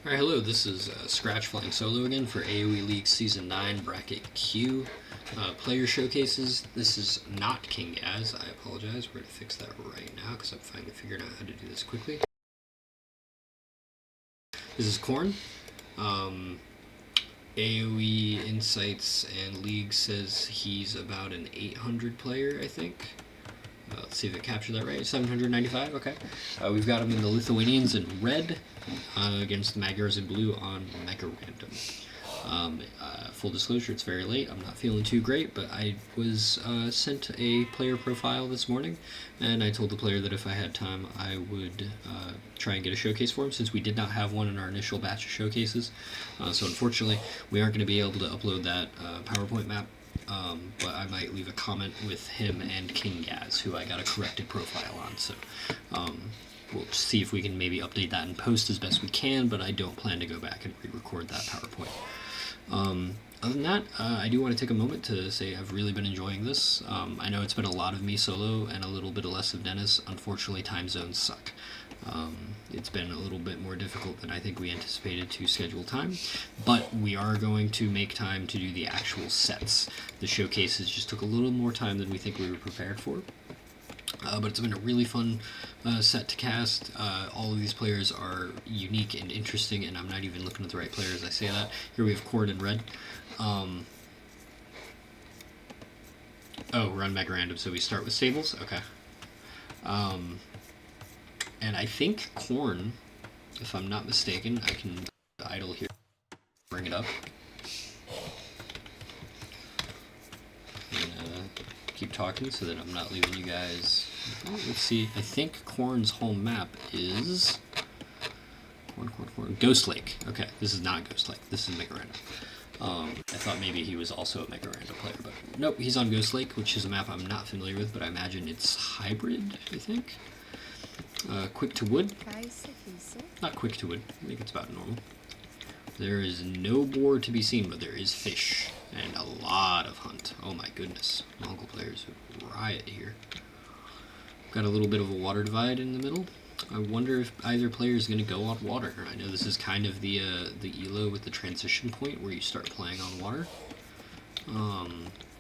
Alright, hello, this is Scratch flying solo again for AOE Leagues Season 9 Bracket Q player showcases. This is not King Gaz, I apologize. We're going to fix that right now because I'm finally figuring out how to do this quickly. This is Korn. AOE Insights and League says he's about an 800 player, I think. Let's see if it captured that right. 795, okay. We've got him in the Lithuanians in red against the Magyars in blue on Mega Random. Full disclosure, it's very late. I'm not feeling too great, but I was sent a player profile this morning, and I told the player that if I had time, I would try and get a showcase for him, since we did not have one in our initial batch of showcases. So unfortunately, we aren't going to be able to upload that PowerPoint map. But I might leave a comment with him and King Gaz, who I got a corrected profile on. So we'll see if we can maybe update that in post as best we can, but I don't plan to go back and re-record that PowerPoint. Other than that, I do want to take a moment to say I've really been enjoying this. I know it's been a lot of me solo and a little bit less of Dennis. Unfortunately, time zones suck. It's been a little bit more difficult than I think we anticipated to schedule time, but we are going to make time to do the actual sets. The showcases just took a little more time than we think we were prepared for. But it's been a really fun set to cast. All of these players are unique and interesting, and I'm not even looking at the right players as I say that. Here we have Korn in red. Oh, we're on Mega Random, so we start with Stables? Okay. And I think Korn, if I'm not mistaken, I can idle here, bring it up. And keep talking so that I'm not leaving you guys. Let's see, I think Korn's home map is Korn. Ghost Lake. Okay, this is not Ghost Lake. This is Mega Random. I thought maybe he was also a Mega Random player, but nope, he's on Ghost Lake, which is a map I'm not familiar with, but I imagine it's hybrid, I think. Quick to wood. Not quick to wood. I think it's about normal. There is no boar to be seen, but there is fish. And a lot of hunt. Oh my goodness. Mongol players riot here. Got a little bit of a water divide in the middle. I wonder if either player is going to go on water. I know this is kind of the ELO with the transition point where you start playing on water.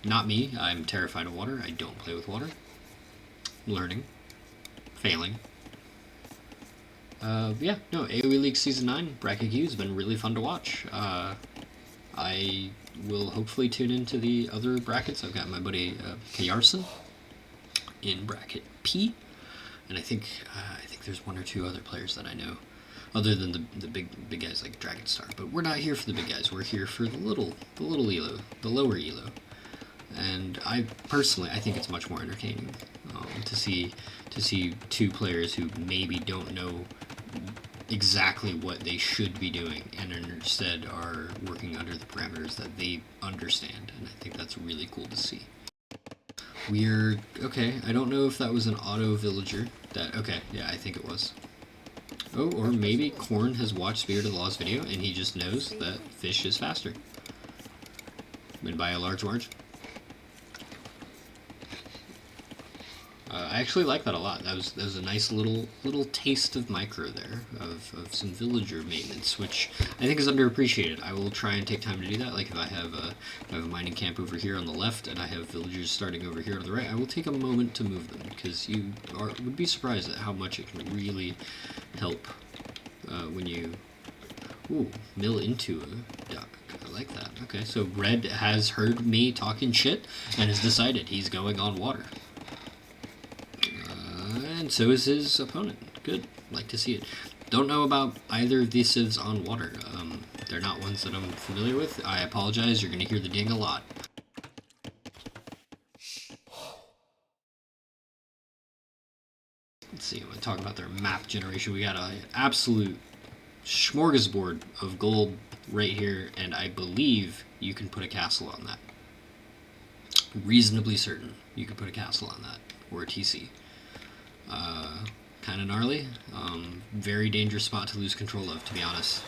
Not me. I'm terrified of water. I don't play with water. Learning. Failing. Yeah, no, AOE League Season 9, Bracket Q has been really fun to watch. I will hopefully tune into the other brackets. I've got my buddy Kayarson in Bracket P, and I think there's one or two other players that I know, other than the big guys like Dragonstar. But we're not here for the big guys. We're here for the little ELO, the lower ELO. And I think it's much more entertaining to see two players who maybe don't know exactly what they should be doing and instead are working under the parameters that they understand, and I think that's really cool to see. We're okay. I don't know if that was an auto villager. Okay, yeah, I think it was. Oh, or maybe Korn has watched Spirit of the Lost video and he just knows that fish is faster. Win by a large margin. I actually like that a lot. That was a nice little taste of micro there, of some villager maintenance, which I think is underappreciated. I will try and take time to do that. Like if I have a mining camp over here on the left and I have villagers starting over here on the right, I will take a moment to move them, because you would be surprised at how much it can really help when you mill into a duck. I like that. Okay, so Red has heard me talking shit and has decided he's going on water. And so is his opponent. Good. Like to see it. Don't know about either of these civs on water. They're not ones that I'm familiar with. I apologize. You're going to hear the ding a lot. Let's see. When I talk about their map generation, we got an absolute smorgasbord of gold right here, and I believe you can put a castle on that. Reasonably certain you can put a castle on that, or a TC. Kind of gnarly. Very dangerous spot to lose control of, to be honest.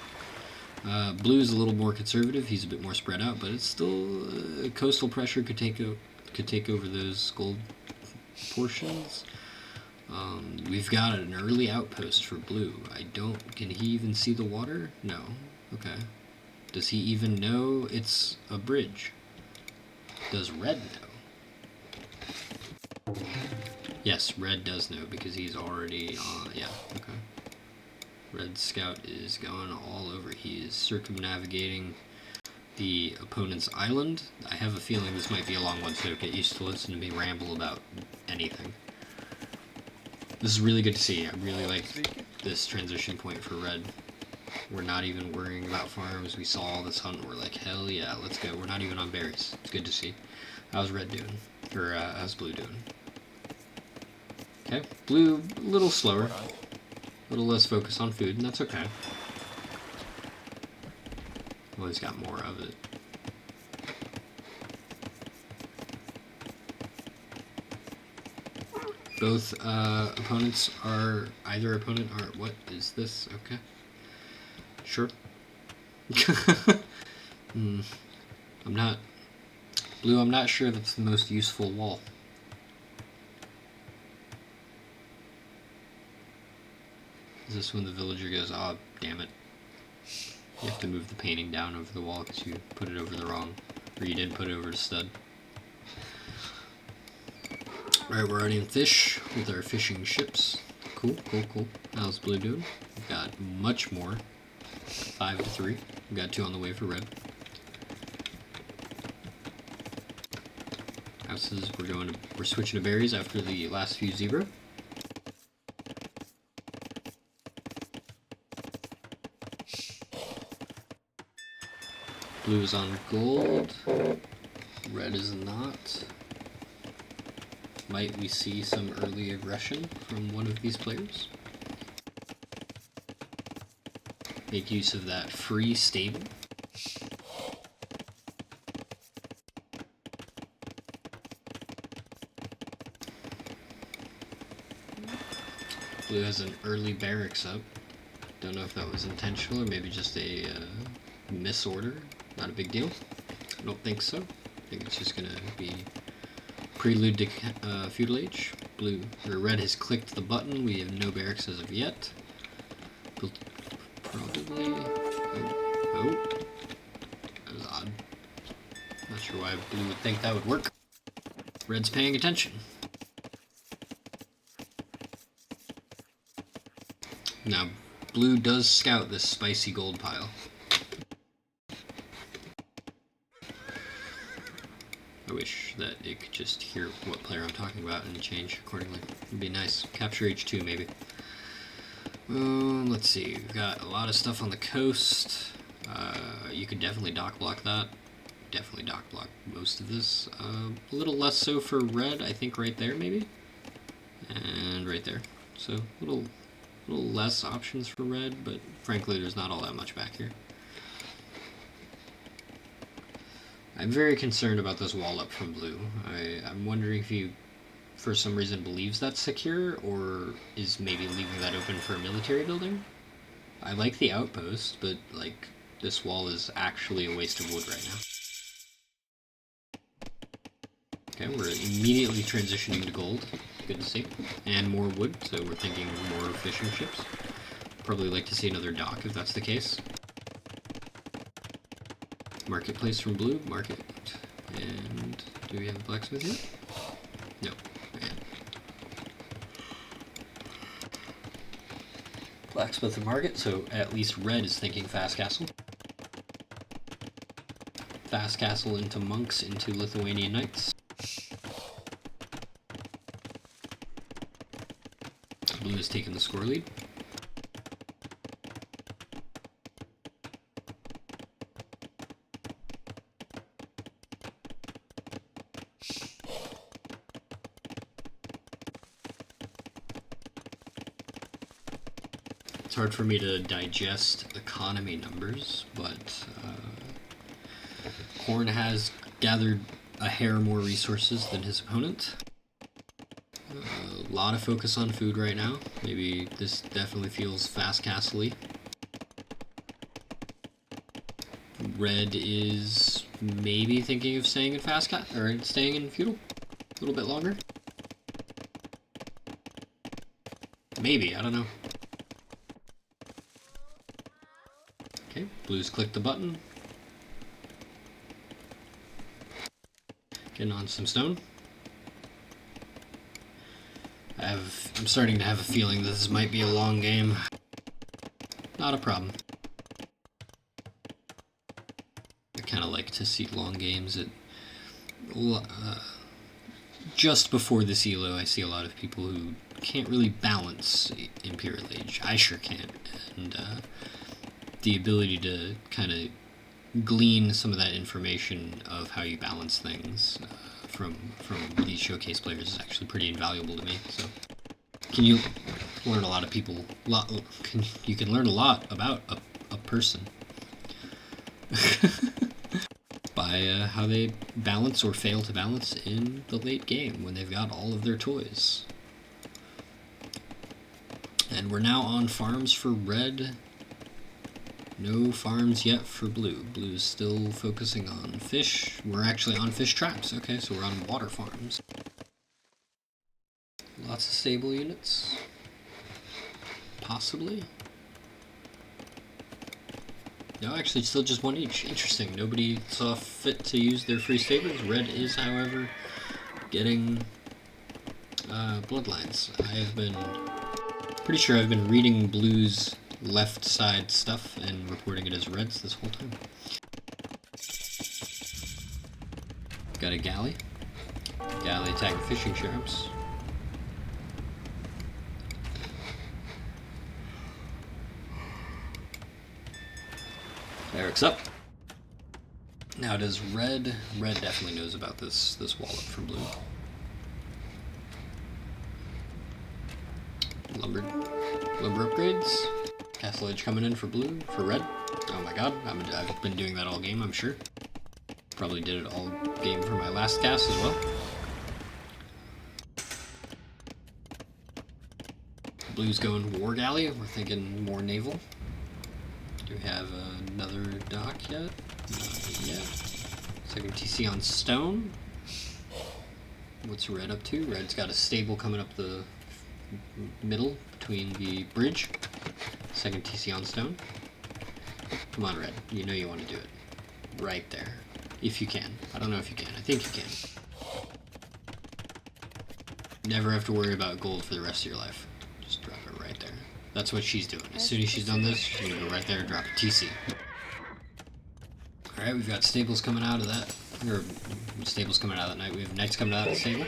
Blue is a little more conservative. He's a bit more spread out, but it's still coastal pressure could take over those gold portions. We've got an early outpost for blue. Can he even see the water? No. Okay. Does he even know it's a bridge? Does red know? Yes, red does know because he's already yeah, okay. Red scout is going all over. He is circumnavigating the opponent's island. I have a feeling this might be a long one, so get used to listening to me ramble about anything. This is really good to see. I really like this transition point for red. We're not even worrying about farms. We saw all this hunt. We're like, hell yeah, let's go. We're not even on berries. It's good to see. How's red doing? Or how's blue doing? Okay, blue a little slower. A little less focus on food, and that's okay. Well, he's got more of it. Both opponents are, either opponent are, what is this? Okay. Sure. I'm not, blue, I'm not sure that's the most useful wall. Is this when the villager goes, oh, damn it. You have to move the painting down over the wall because you put it over the wrong, or you didn't put it over to stud. Alright, we're running fish with our fishing ships. Cool, cool, cool. How's blue doing? We've got much more. 5-3. We've got 2 on the way for red. Houses, we're switching to berries after the last few zebra. Blue is on gold. Red is not. Might we see some early aggression from one of these players? Make use of that free stable. Blue has an early barracks up. Don't know if that was intentional or maybe just a misorder. Not a big deal. I don't think so. I think it's just gonna be prelude to feudal age. Blue or red has clicked the button. We have no barracks as of yet. Probably. Oh, that was odd. Not sure why blue would think that would work. Red's paying attention. Now, blue does scout this spicy gold pile. I wish that it could just hear what player I'm talking about and change accordingly. It'd be nice. Capture H2 maybe. Let's see. We've got a lot of stuff on the coast. You could definitely dock block that. Definitely dock block most of this. A little less so for red, I think right there maybe. And right there. So a little less options for red, but frankly there's not all that much back here. I'm very concerned about this wall up from blue. I'm wondering if he, for some reason, believes that's secure, or is maybe leaving that open for a military building. I like the outpost, but, like, this wall is actually a waste of wood right now. Okay, we're immediately transitioning to gold. Good to see. And more wood, so we're thinking more fishing ships. Probably like to see another dock if that's the case. Marketplace from blue, market. And do we have a blacksmith here? No. Man. Blacksmith and market, so at least red is thinking fast castle. Fast castle into monks, into Lithuanian knights. Blue has taken the score lead. It's hard for me to digest economy numbers, but Horn has gathered a hair more resources than his opponent. A lot of focus on food right now. Maybe this definitely feels fast castle-y. Red is maybe thinking of staying in staying in feudal a little bit longer. Maybe, I don't know. Okay, blues click the button. Getting on some stone. I'm starting to have a feeling this might be a long game. Not a problem. I kind of like to see long games. Just before this elo, I see a lot of people who can't really balance Imperial Age. I sure can't. And the ability to kind of glean some of that information of how you balance things from these showcase players is actually pretty invaluable to me. So, can you learn a lot of people? You can learn a lot about a person by how they balance or fail to balance in the late game when they've got all of their toys. And we're now on farms for red. No farms yet for blue. Blue's still focusing on fish. We're actually on fish traps. Okay, so we're on water farms. Lots of stable units. Possibly. No, actually, still just one each. Interesting. Nobody saw fit to use their free stables. Red is, however, getting bloodlines. I have been pretty sure I've been reading Blue's left side stuff and reporting it as Reds this whole time. Got a galley. Galley attacking fishing traps. Eric's up. Now does red definitely knows about this wallop for blue. Lumber upgrades. Castle Edge coming in for blue, for red. Oh my god, I've been doing that all game, I'm sure. Probably did it all game for my last cast as well. Blue's going War Galley, we're thinking more naval. Do we have another dock yet? Not yet. Second TC on stone. What's red up to? Red's got a stable coming up the middle between the bridge. Second TC on stone. Come on, red. You know you want to do it. Right there. If you can. I don't know if you can. I think you can. Never have to worry about gold for the rest of your life. Just drop it right there. That's what she's doing. As soon as she's done this, she's going to go right there and drop a TC. Alright, we've got stables coming out of that. Or stables coming out of that night. We have knights coming out of the stable.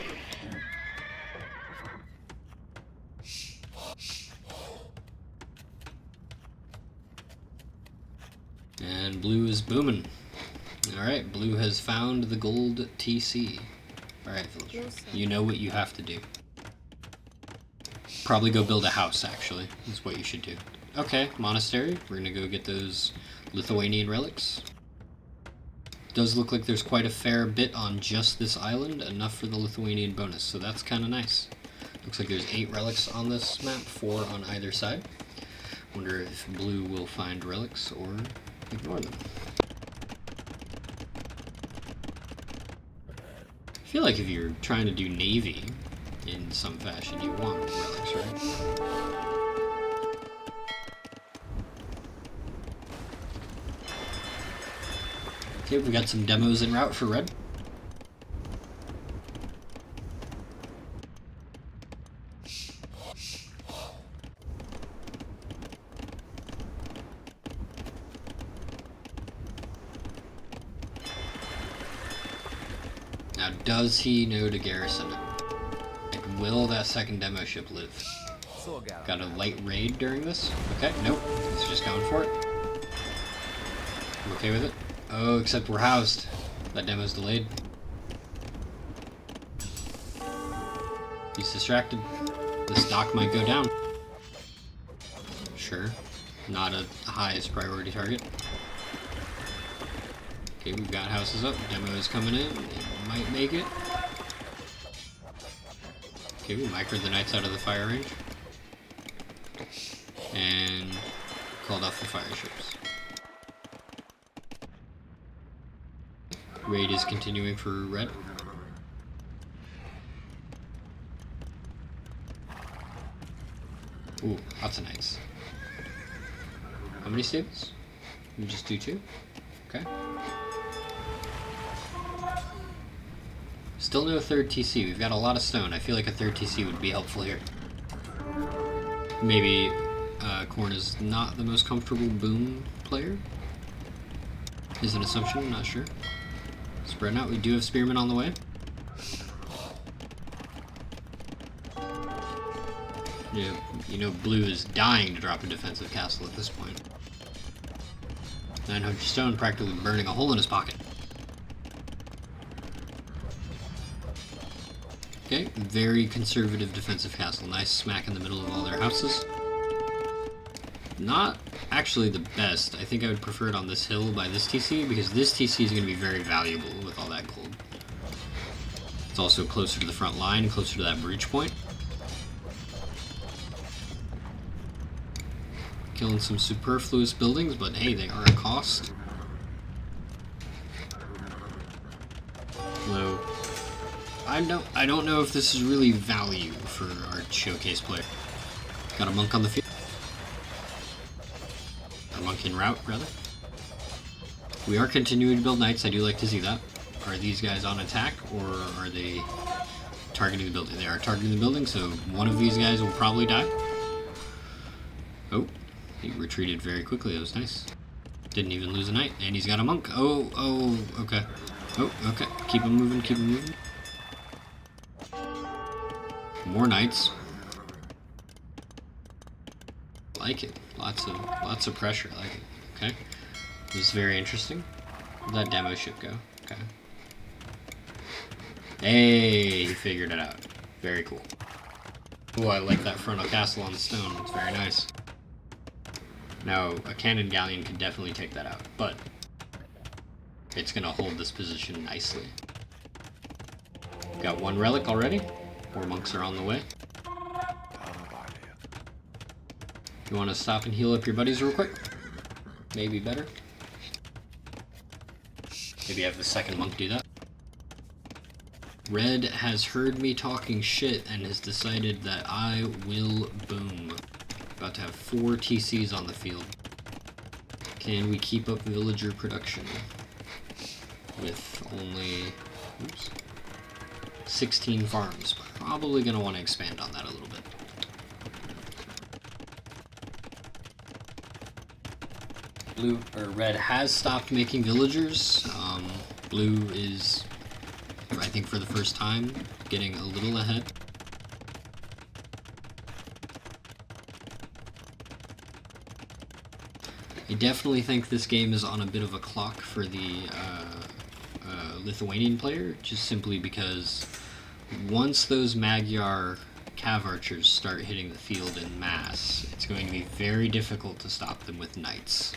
And blue is booming. Alright, blue has found the gold TC. Alright, villager. You know what you have to do. Probably go build a house, actually, is what you should do. Okay, monastery. We're gonna go get those Lithuanian relics. Does look like there's quite a fair bit on just this island, enough for the Lithuanian bonus, so that's kind of nice. Looks like there's 8 relics on this map, 4 on either side. Wonder if blue will find relics or ignore them. I feel like if you're trying to do navy in some fashion, you want relics, right? Okay, we got some demos en route for red. Now, does he know to garrison it? Like, will that second demo ship live? Got a light raid during this? Okay, nope. He's just going for it. I'm okay with it. Oh, except we're housed. That demo's delayed. He's distracted. This dock might go down. Sure. Not a highest priority target. Okay, we've got houses up. Demo is coming in. It might make it. Okay, we microed the knights out of the fire range. And called off the fire ships. Raid is continuing for red. Ooh, lots of knights. How many stables? We just do 2? Okay. Still no third TC. We've got a lot of stone. I feel like a third TC would be helpful here. Maybe Korn is not the most comfortable boom player? Is an assumption, I'm not sure. Spreading out, we do have spearmen on the way. Yeah, you know blue is dying to drop a defensive castle at this point. 900 stone practically burning a hole in his pocket. Okay, very conservative defensive castle. Nice smack in the middle of all their houses. Not actually the best. I think I would prefer it on this hill by this TC, because this TC is going to be very valuable with all that gold. It's also closer to the front line, closer to that breach point. Killing some superfluous buildings, but hey, they are a cost. Although, I don't know if this is really value for our showcase player. Got a monk on the field. A monk en route, rather. We are continuing to build knights, I do like to see that. Are these guys on attack, or are they targeting the building? They are targeting the building, so one of these guys will probably die. Oh, he retreated very quickly, that was nice. Didn't even lose a knight, and he's got a monk. Oh, okay. Oh, okay, keep him moving, keep him moving. More knights. Like it. Lots of pressure. I like it. Okay. This is very interesting. Where'd that demo ship go? Okay. Hey, he figured it out. Very cool. Ooh, I like that frontal castle on the stone. It's very nice. Now, a cannon galleon can definitely take that out, but it's gonna hold this position nicely. Got one relic already. 4 monks are on the way. You want to stop and heal up your buddies real quick? Maybe better. Maybe have the second monk do that. Red has heard me talking shit and has decided that I will boom. About to have 4 TCs on the field. Can we keep up villager production? With only 16 farms. Probably going to want to expand on that a little bit. Blue or red has stopped making villagers. Blue is, I think for the first time, getting a little ahead. I definitely think this game is on a bit of a clock for the Lithuanian player, just simply because once those Magyar cav archers start hitting the field in mass, it's going to be very difficult to stop them with knights.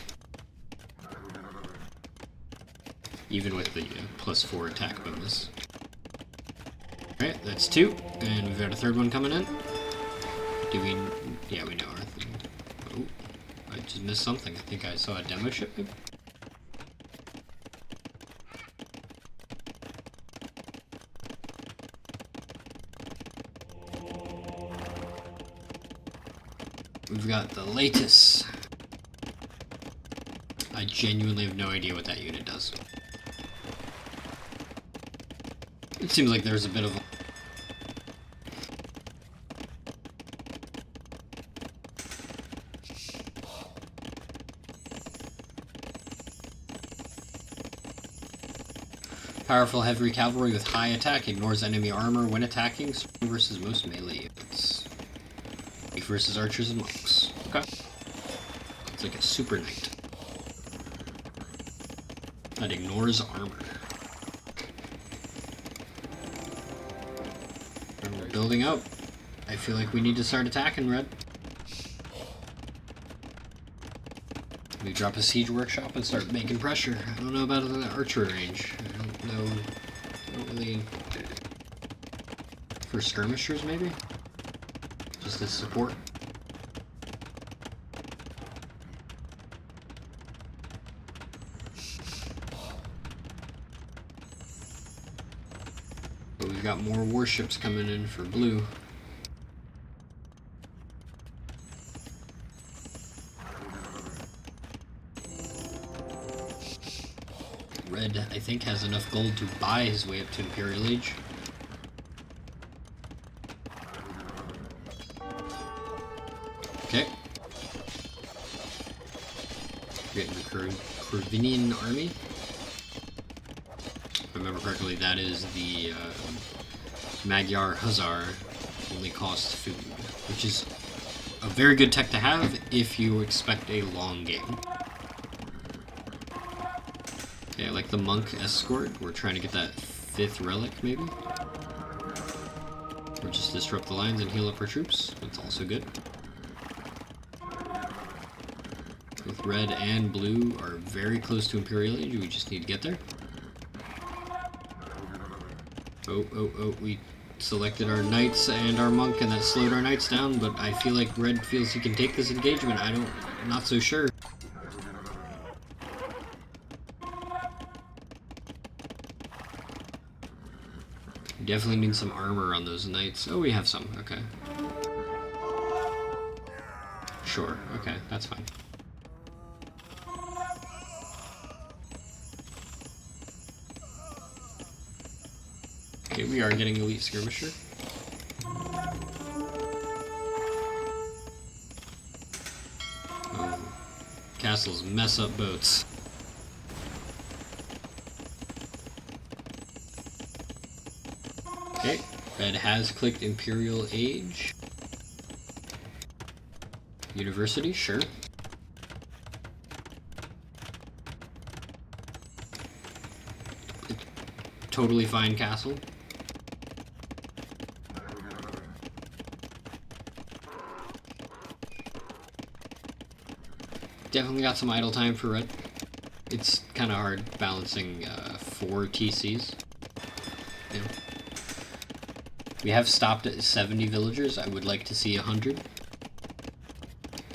Even with the +4 attack bonus. Alright, that's 2, and we've got a third one coming in. Do we... yeah, we know our thing. Oh, I just missed something. I think I saw a demo ship, maybe? We've got the latest. I genuinely have no idea what that unit does. It seems like there's a bit of a... Powerful heavy cavalry with high attack, ignores enemy armor when attacking, versus most melee units. Versus archers and monks. Okay. It's like a super knight. That ignores armor. And we're building up. I feel like we need to start attacking red. We drop a siege workshop and start making pressure. I don't know about the archery range. I don't know. I don't really... For skirmishers, maybe? Just as support. But we've got more warships coming in for blue. Red, I think, has enough gold to buy his way up to Imperial Age. Okay. Getting the Corvinian army. If I remember correctly, that is the Magyar Hussar only cost food, which is a very good tech to have if you expect a long game. Okay, I like the monk escort. We're trying to get that 5th relic, maybe. Or just disrupt the lines and heal up our troops. That's also good. Both red and blue are very close to Imperial Age. We just need to get there. Oh, we selected our knights and our monk, and that slowed our knights down, but I feel like red feels he can take this engagement. I'm not so sure. Definitely need some armor on those knights. Oh, we have some. Okay. Sure. Okay, that's fine. Okay, we are getting elite skirmisher. Oh, castles mess up boats. Okay, red has clicked Imperial Age. University, sure. Totally fine castle. Definitely got some idle time for red. It's kind of hard balancing 4 TCs. Yeah. We have stopped at 70 villagers. I would like to see 100.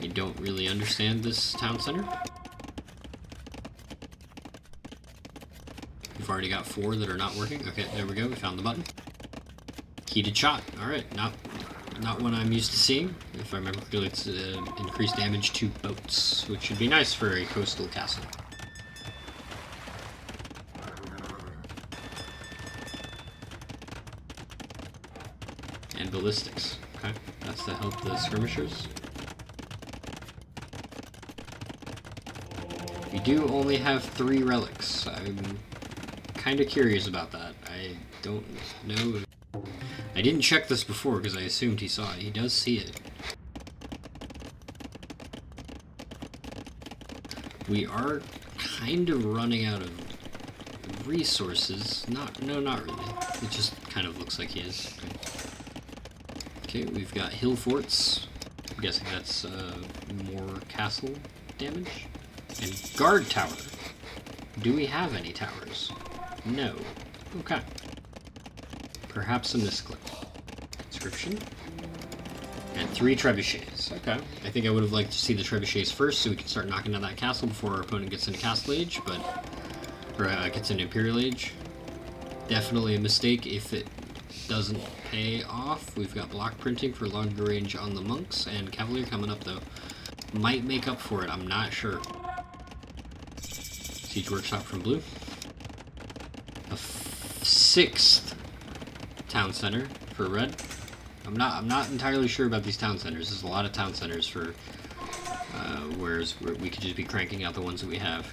I don't really understand this town center. We've already got 4 that are not working. Okay, there we go. We found the button. Heated shot. All right, not one I'm used to seeing. If I remember correctly, it's increased damage to boats, which should be nice for a coastal castle. And ballistics. Okay, that's to help the skirmishers. We do only have 3 relics. I'm kind of curious about that. I don't know. I didn't check this before because I assumed he saw it. He does see it. We are kind of running out of resources. No, not really. It just kind of looks like he is. Okay, we've got hill forts. I'm guessing that's more castle damage. And guard tower. Do we have any towers? No. Okay. Perhaps a misclick. Inscription. And 3 trebuchets. Okay. I think I would have liked to see the trebuchets first so we can start knocking down that castle before our opponent gets into Castle Age, or gets into Imperial Age. Definitely a mistake if it doesn't pay off. We've got block printing for longer range on the monks, and Cavalier coming up though. Might make up for it, I'm not sure. Siege Workshop from blue. A 6th town center for red. I'm not entirely sure about these town centers. There's a lot of town centers for whereas we could just be cranking out the ones that we have.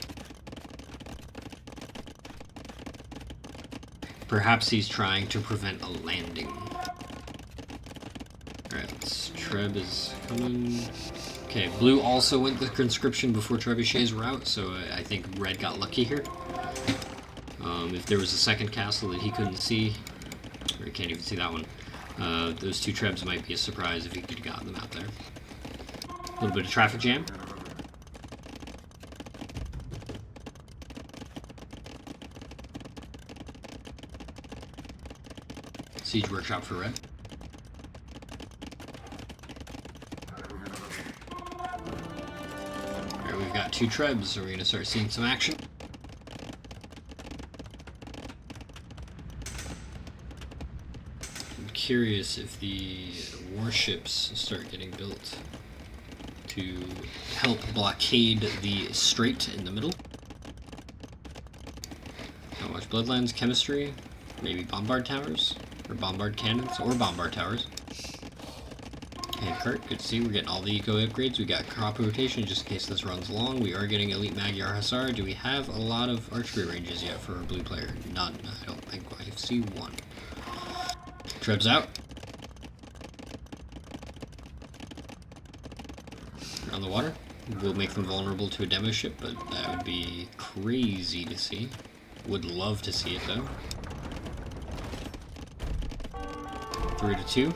Perhaps he's trying to prevent a landing. Alright, Treb is coming. Okay, blue also went the conscription before trebuchets were out, so I think red got lucky here. If there was a second castle that he couldn't see, or he can't even see that one, those 2 trebs might be a surprise if he could have gotten them out there. A little bit of traffic jam. Siege Workshop for red. Alright, we've got 2 trebs, so we're going to start seeing some action. I'm curious if the warships start getting built to help blockade the strait in the middle. much. Bloodlands, chemistry, maybe bombard towers, or bombard cannons, or bombard towers. And Kurt, good to see. We're getting all the eco upgrades. We got crop rotation just in case this runs long. We are getting elite Magyar Hussar. Do we have a lot of archery ranges yet for a blue player? None. I don't think I see one. Trebs out. On the water. We'll make them vulnerable to a demo ship, but that would be crazy to see. Would love to see it though. 3-2.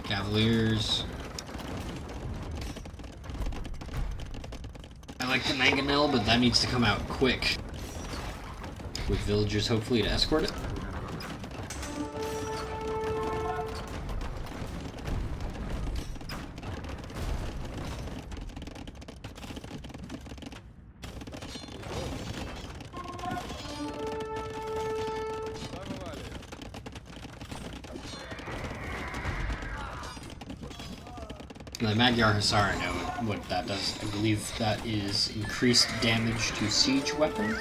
Cavaliers. I like the mangonel, but that needs to come out quick. With villagers hopefully to escort it. The Magyar Hussar, I know what that does. I believe that is increased damage to siege weapons.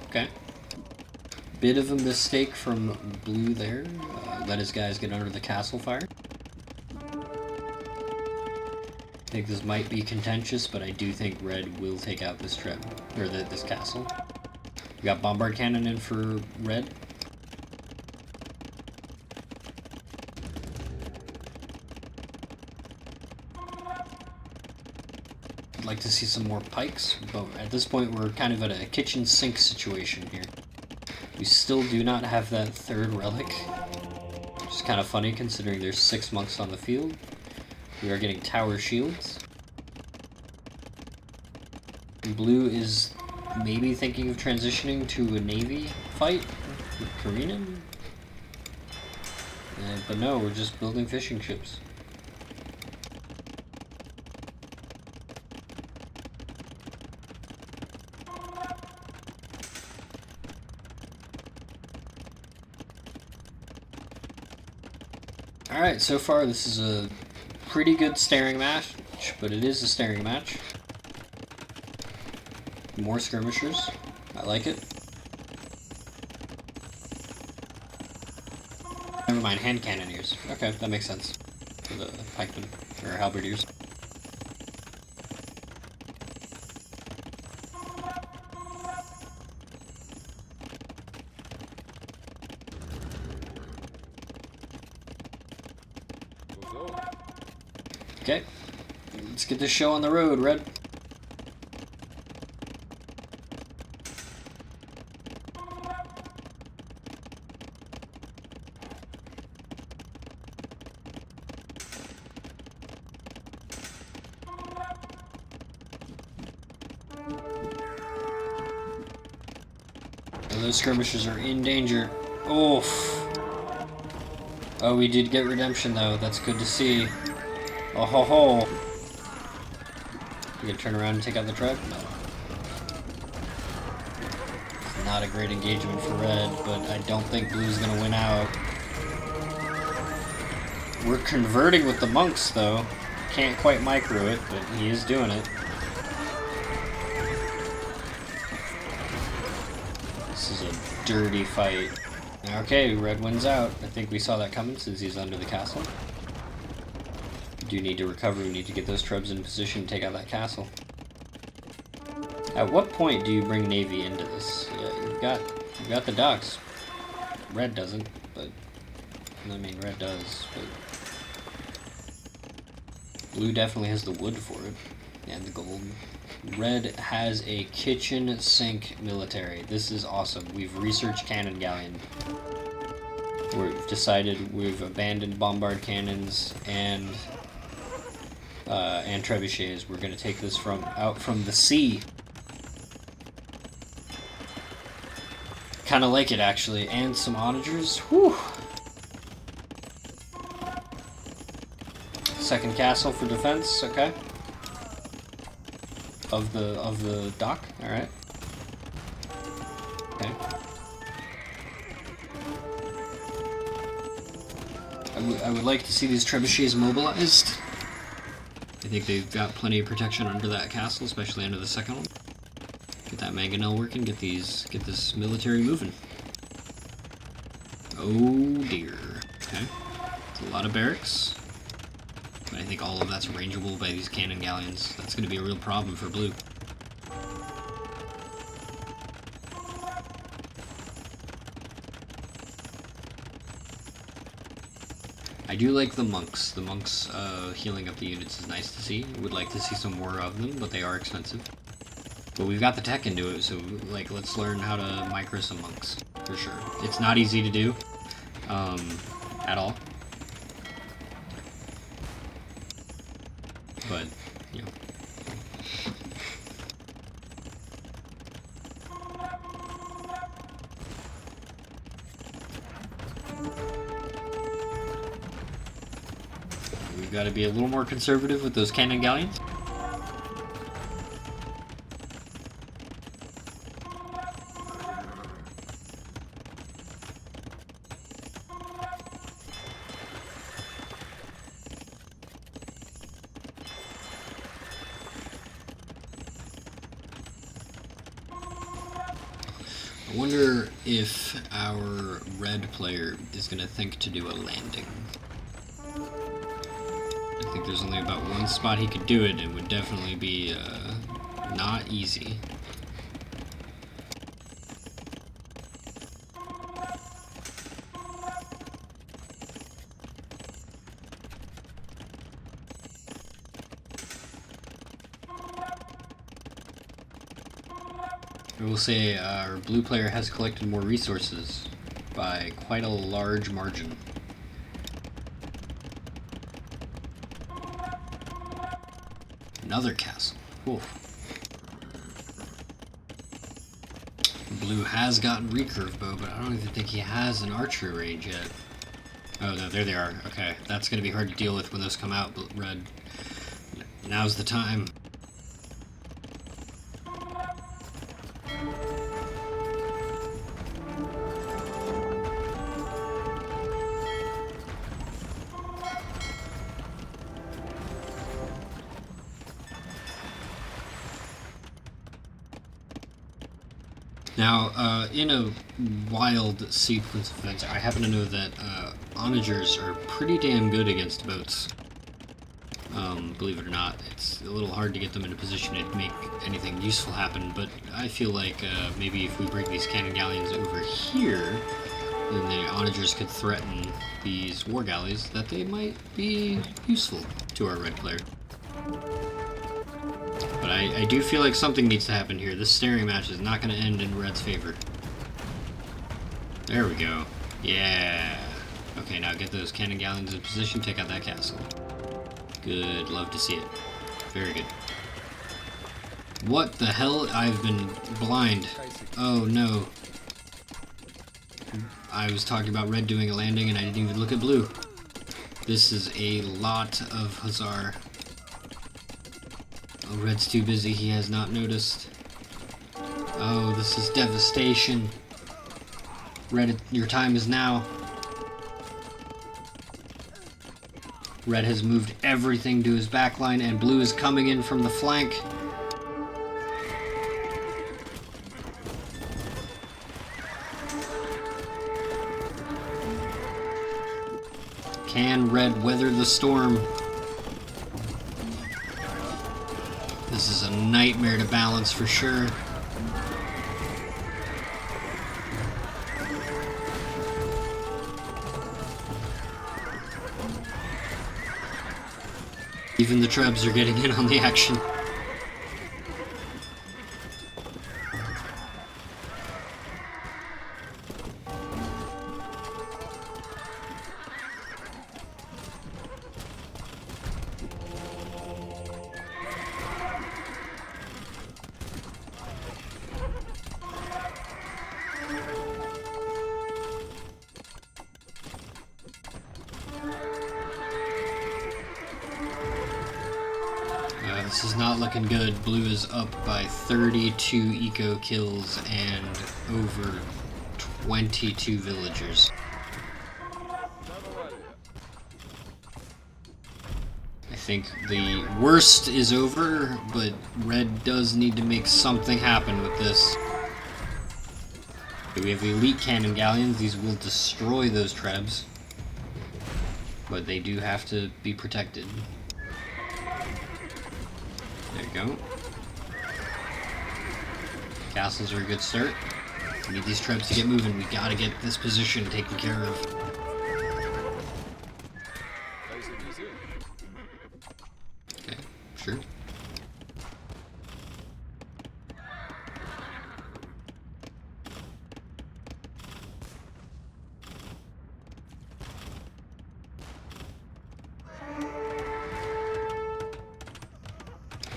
Okay. Bit of a mistake from blue there. Let his guys get under the castle fire. I think this might be contentious, but I do think red will take out this trip, or this castle. We got bombard cannon in for red. I'd like to see some more pikes, but at this point we're kind of at a kitchen sink situation here. We still do not have that third relic, which is kind of funny considering there's 6 monks on the field. We are getting tower shields. And blue is maybe thinking of transitioning to a navy fight with Korean, but no, we're just building fishing ships. Alright, so far this is a pretty good staring match, but it is a staring match. More skirmishers. I like it. Never mind, hand cannoneers. Okay, that makes sense. For the pikemen, or halberdiers. Okay, let's get this show on the road, Red. Those skirmishers are in danger. Oof. Oh, we did get redemption though. That's good to see. Oh ho ho. You gonna turn around and take out the truck? No. Not a great engagement for red, but I don't think blue's gonna win out. We're converting with the monks though. Can't quite micro it, but he is doing it. This is a dirty fight. Okay, red wins out. I think we saw that coming since he's under the castle. We do need to recover. We need to get those trebs in position to take out that castle. At what point do you bring navy into this? Yeah, you've got the docks. Red doesn't, but I mean red does. But blue definitely has the wood for it and the gold. Red has a kitchen sink military. This is awesome. We've researched cannon galleon. We've decided we've abandoned bombard cannons and trebuchets. We're going to take this out from the sea. Kind of like it actually, and some onagers. Whew. Second castle for defense. Okay. Of the dock. All right. Okay. I would like to see these trebuchets mobilized. I think they've got plenty of protection under that castle, especially under the second one. Get that mangonel working, get this military moving. Oh dear. Okay. It's a lot of barracks. But I think all of that's rangeable by these cannon galleons. That's going to be a real problem for blue. I do like the monks. The monks healing up the units is nice to see. Would like to see some more of them, but they are expensive. But we've got the tech into it, so like let's learn how to micro some monks for sure. It's not easy to do at all, but you know. We've got to be a little more conservative with those cannon galleons. I wonder if our red player is going to think to do a landing. I think there's only about one spot he could do it. It would definitely be not easy. I will say our blue player has collected more resources by quite a large margin. Another castle. Oof. Blue has gotten recurve bow, but I don't even think he has an archery range yet. Oh no, there they are. Okay, that's going to be hard to deal with when those come out, red. Now's the time. Now, in a wild sequence of events, I happen to know that onagers are pretty damn good against boats. Believe it or not, it's a little hard to get them in a position to make anything useful happen, but I feel like maybe if we bring these cannon galleons over here, then the onagers could threaten these war galleys, that they might be useful to our red player. But I do feel like something needs to happen here. This staring match is not going to end in red's favor. There we go. Yeah. Okay, now get those cannon galleons in position, take out that castle. Good, love to see it. Very good. What the hell? I've been blind. Oh no. I was talking about red doing a landing and I didn't even look at blue. This is a lot of hussar. Oh, red's too busy, he has not noticed. Oh, this is devastation. Red, your time is now. Red has moved everything to his backline, and blue is coming in from the flank. Can red weather the storm? This is a nightmare to balance for sure. Even the trebs are getting in on the action. This is not looking good. Blue is up by 32 eco kills and over 22 villagers. I think the worst is over, but red does need to make something happen with this. Okay, we have elite cannon galleons. These will destroy those trebs, but they do have to be protected. There you go. Castles are a good start. We need these trebs to get moving. We gotta get this position taken care of. Okay, sure.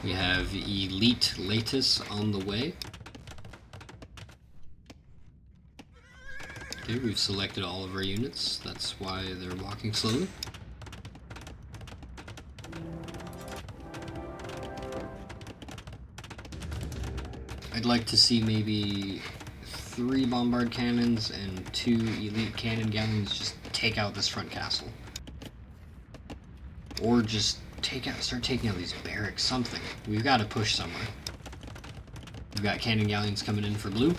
We have elite Latus on the way. Okay, we've selected all of our units. That's why they're walking slowly. I'd like to see maybe 3 bombard cannons and 2 elite cannon galleons just take out this front castle. Or just start taking out these barracks, something. We've got to push somewhere. We've got cannon galleons coming in for blue.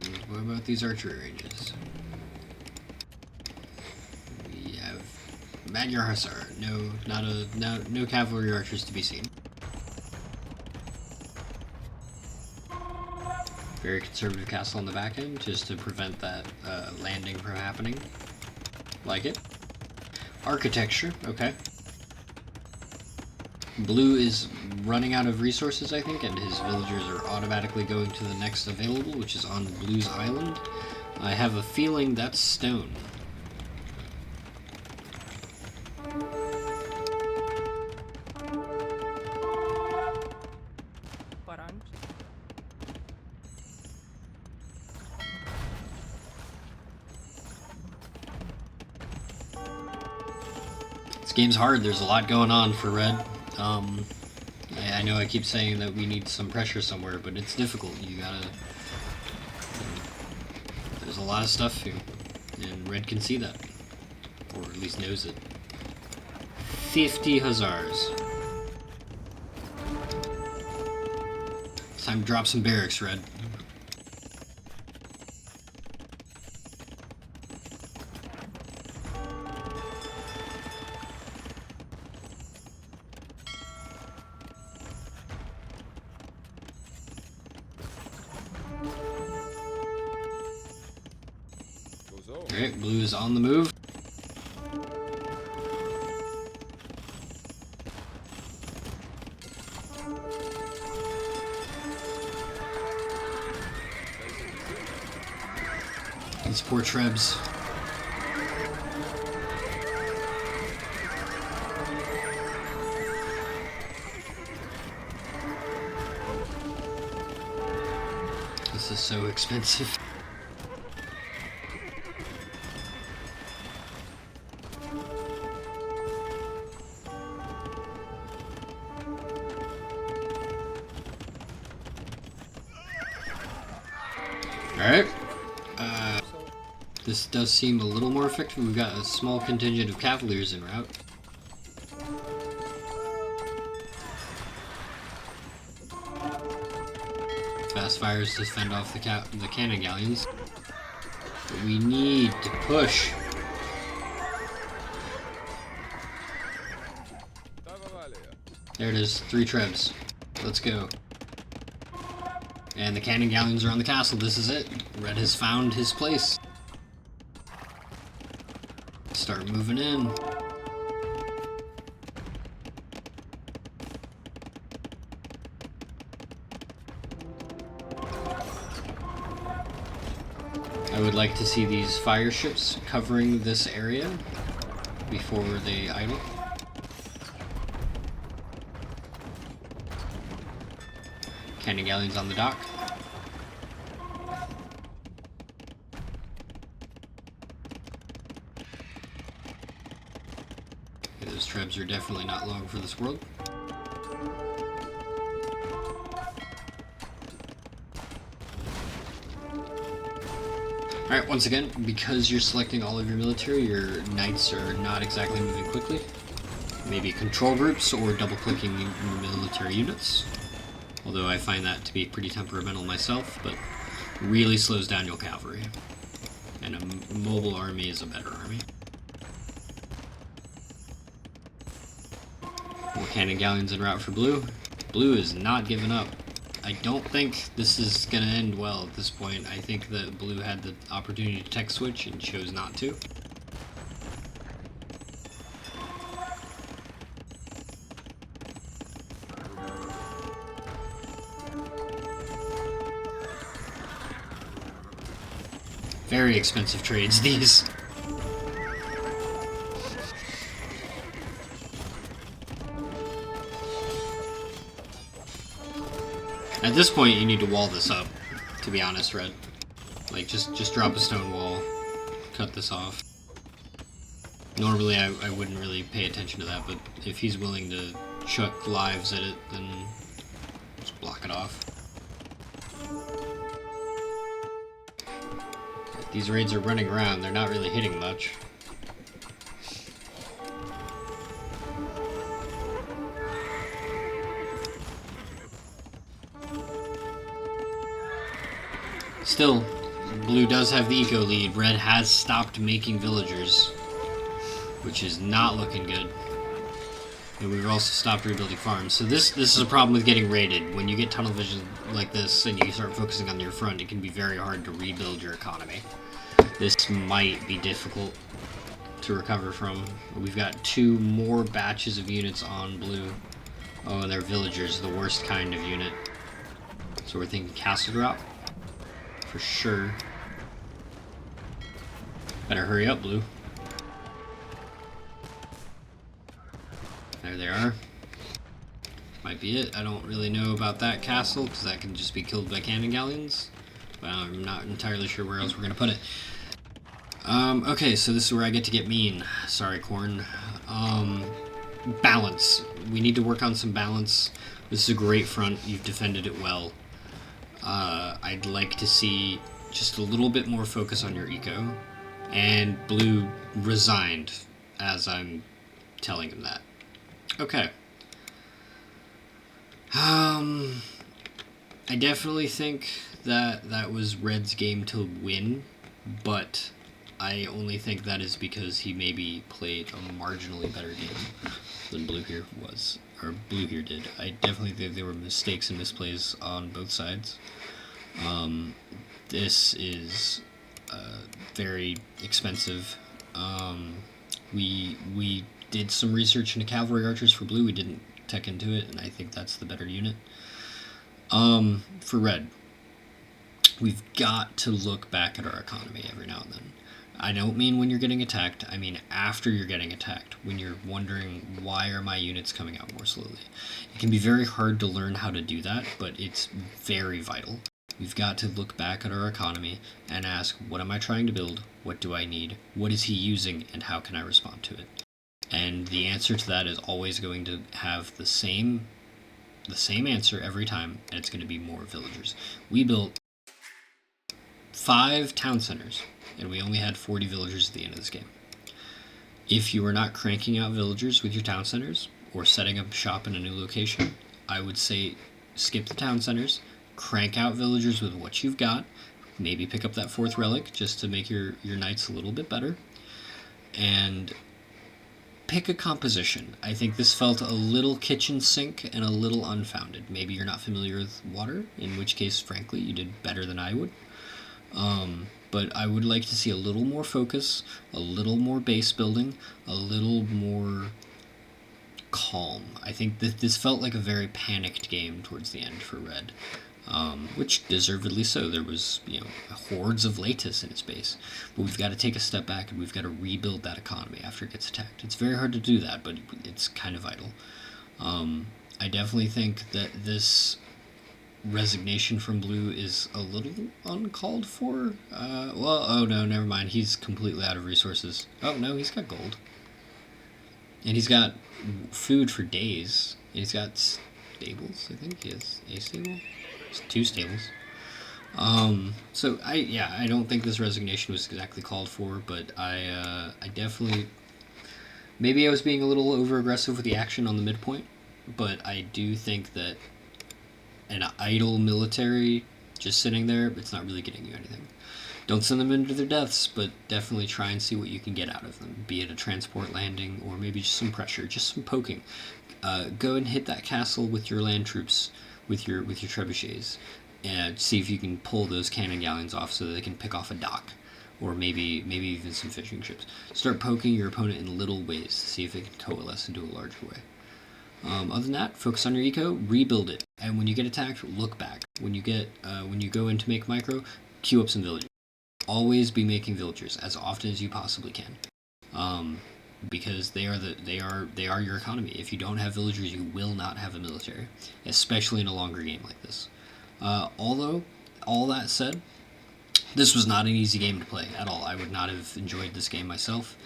And what about these archery ranges? We have Magyar Hussar. No cavalry archers to be seen. Very conservative castle on the back end, just to prevent that landing from happening. Like it. Architecture, okay. Blue is running out of resources, I think, and his villagers are automatically going to the next available, which is on Blue's island. I have a feeling that's stone. This game's hard. There's a lot going on for red. I know I keep saying that we need some pressure somewhere, but it's difficult. You gotta... there's a lot of stuff here, and red can see that. Or at least knows it. 50 hussars. It's time to drop some barracks, red. Alright, blue is on the move. These poor trebs. This is so expensive. Alright. This does seem a little more effective. We've got a small contingent of cavaliers en route. Fast fires to fend off the cannon galleons. But we need to push. There it is, 3 trebs. Let's go. And the cannon galleons are on the castle. This is it. Red has found his place. Start moving in. I would like to see these fire ships covering this area before they idle. Cannon galleons on the dock. Okay, those trebs are definitely not long for this world. Alright, once again, because you're selecting all of your military, your knights are not exactly moving quickly. Maybe control groups or double-clicking military units. Although I find that to be pretty temperamental myself, but really slows down your cavalry. And a mobile army is a better army. More cannon galleons en route for blue. Blue is not giving up. I don't think this is going to end well at this point. I think that blue had the opportunity to tech switch and chose not to. Very expensive trades, these. At this point, you need to wall this up, to be honest, Red. Like, just drop a stone wall, cut this off. Normally, I wouldn't really pay attention to that, but if he's willing to chuck lives at it, then just block it off. These raids are running around, they're not really hitting much. Still, blue does have the eco lead. Red has stopped making villagers, which is not looking good. And we've also stopped rebuilding farms. So this is a problem with getting raided. When you get tunnel vision like this and you start focusing on your front, it can be very hard to rebuild your economy. This might be difficult to recover from. We've got 2 more batches of units on blue. Oh, and they're villagers, the worst kind of unit. So we're thinking castle drop. For sure. Better hurry up, blue. There they are. Might be it. I don't really know about that castle, because that can just be killed by cannon galleons. But I'm not entirely sure where else we're going to put it. Okay, so this is where I get to get mean. Sorry, Corn. Balance. We need to work on some balance. This is a great front. You've defended it well. I'd like to see just a little bit more focus on your eco. And blue resigned as I'm telling him that. Okay. I definitely think that that was Red's game to win, but I only think that is because he maybe played a marginally better game than blue here was, or blue here did. I definitely think there were mistakes and misplays on both sides. This is very expensive. We did some research into cavalry archers for blue. We didn't tech into it, and I think that's the better unit. For red, we've got to look back at our economy every now and then. I don't mean when you're getting attacked, I mean after you're getting attacked, when you're wondering, why are my units coming out more slowly? It can be very hard to learn how to do that, but it's very vital. We've got to look back at our economy and ask, what am I trying to build? What do I need? What is he using? And how can I respond to it? And the answer to that is always going to have the same answer every time, and it's going to be more villagers. We built 5 town centers, and we only had 40 villagers at the end of this game. If you are not cranking out villagers with your town centers, or setting up shop in a new location, I would say skip the town centers, crank out villagers with what you've got, maybe pick up that 4th relic just to make your knights a little bit better, and pick a composition. I think this felt a little kitchen sink and a little unfounded. Maybe you're not familiar with water, in which case, frankly, you did better than I would. But I would like to see a little more focus, a little more base building, a little more calm. I think that this felt like a very panicked game towards the end for red. Which deservedly so. There was, hordes of Latus in its base. But we've got to take a step back and we've got to rebuild that economy after it gets attacked. It's very hard to do that, but it's kind of vital. I definitely think that this resignation from blue is a little uncalled for. Oh no, never mind. He's completely out of resources. Oh no, he's got gold. And he's got food for days. And he's got stables, I think. He has a stable. 2 stables. So I don't think this resignation was exactly called for, but I definitely, maybe I was being a little over aggressive with the action on the midpoint, but I do think that an idle military just sitting there, it's not really getting you anything. Don't send them into their deaths, but definitely try and see what you can get out of them, be it a transport landing or maybe just some pressure, just some poking. Go and hit that castle with your land troops, with your trebuchets, and see if you can pull those cannon galleons off so that they can pick off a dock, or maybe even some fishing ships. Start poking your opponent in little ways to see if it can coalesce into a larger way. Other than that, focus on your eco, rebuild it, and when you get attacked, look back. When you go in to make micro, queue up some villagers. Always be making villagers as often as you possibly can, because they are your economy. If you don't have villagers, you will not have a military, especially in a longer game like this. Although all that said, this was not an easy game to play at all. I would not have enjoyed this game myself.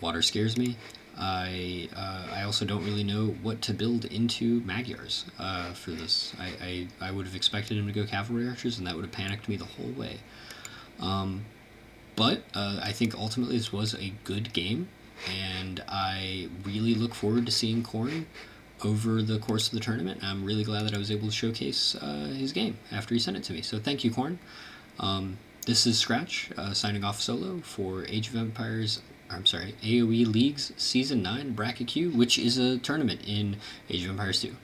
Water scares me. I also don't really know what to build into Magyars for this. I would have expected him to go cavalry archers, and that would have panicked me the whole way. But I think ultimately this was a good game, and I really look forward to seeing Korn over the course of the tournament. I'm really glad that I was able to showcase his game after he sent it to me. So thank you, Korn. This is Scratch signing off solo for AOE Leagues Season 9 Bracket Q, which is a tournament in Age of Empires 2.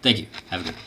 Thank you. Have a good one.